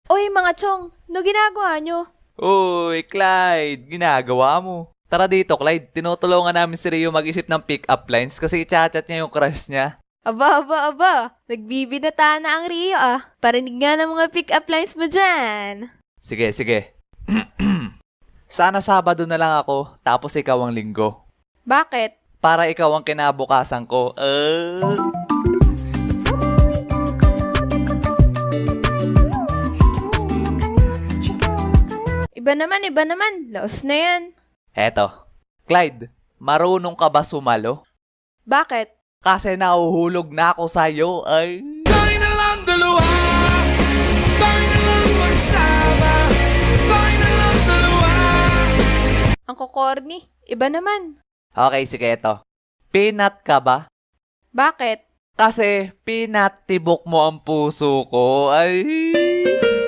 Oy mga chong, no ginagawa nyo? Uy, Clyde, ginagawa mo. Tara dito, Clyde. Tinutulungan namin si Rio mag-isip ng pick-up lines kasi i-chat niya yung crush niya. Aba. Nagbibinata na ang Rio Parinig nga ng mga pick-up lines mo dyan. Sige. Sana Sabado na lang ako, tapos ikaw ang Linggo. Bakit? Para ikaw ang kinabukasan ko. Iba naman. Laos na yan. Eto. Clyde, marunong ka ba sumalo? Bakit? Kasi nahuhulog na ako sa'yo, ay. Tayo na lang dalawa, tayo na lang magsama, tayo na lang dalawa. Ang kokorni. Iba naman. Okay, sige, eto. Peanut ka ba? Bakit? Kasi pinatibok mo ang puso ko, ay.